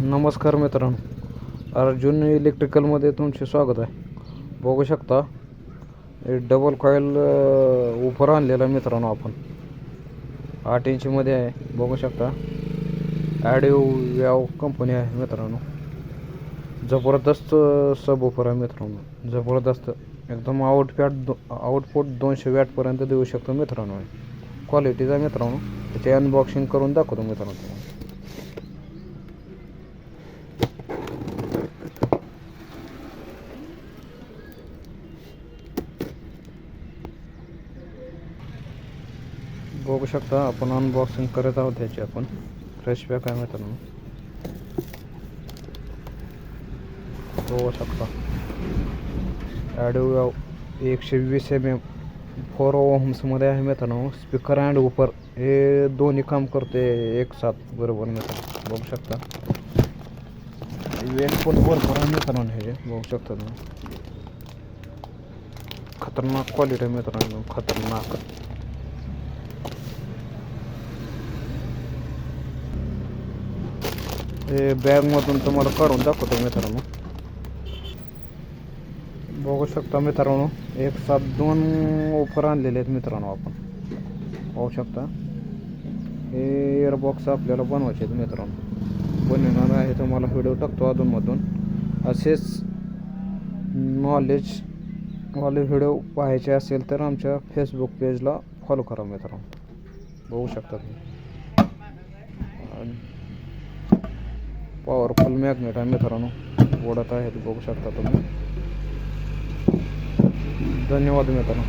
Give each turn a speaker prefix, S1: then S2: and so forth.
S1: नमस्कार मित्रांनो, अर्जुन इलेक्ट्रिकलमध्ये तुमचे स्वागत आहे. बघू शकता हे डबल कॉईल उपर आणलेला मित्रांनो आपण 8 इंचमध्ये आहे. बघू शकता ॲडिओ व्याव कंपनी आहे मित्रांनो. जबरदस्त सब उपर आहे मित्रांनो, जबरदस्त एकदम आउटपुट 200 वॅटपर्यंत देऊ शकतो मित्रांनो. क्वालिटीचा मित्रांनो, त्याचे अनबॉक्सिंग करून दाखवतो मित्रांनो. बघू शकता आपण अनबॉक्सिंग करत आहोत त्याची. आपण फ्रेश पॅक आहे मित्रांनो. बघू शकता ॲडिओ 120 mm 4 ohms आहे मित्रांनो. स्पीकर अँड उपर हे दोन्ही काम करते एक साथ बरोबर मित्रांनो. बघू शकता वेट पण भरपूर आहे मित्रांनो. हे बघू शकता तुम्ही, खतरनाक क्वालिटी आहे मित्रांनो, खतरनाक. हे बॅगमधून तुम्हाला काढून दाखवतो मित्रांनो. बघू शकता मित्रांनो, एक साथ 2 ऑफर आणलेले आहेत मित्रांनो आपण. पाहू शकता हे एअरबॉक्स आपल्याला बनवायचे आहेत मित्रांनो. बनवणार आहे तुम्हाला व्हिडिओ टाकतो अधूनमधून. असेच नॉलेज व्हिडिओ पाहायचे असेल तर आमच्या फेसबुक पेजला फॉलो करा मित्रांनो. बघू शकता तुम्ही पॉवरफुल मॅग्नेट आहे मित्रांनो, ओढत आहे बघू शकता तुम्ही. धन्यवाद मित्रांनो.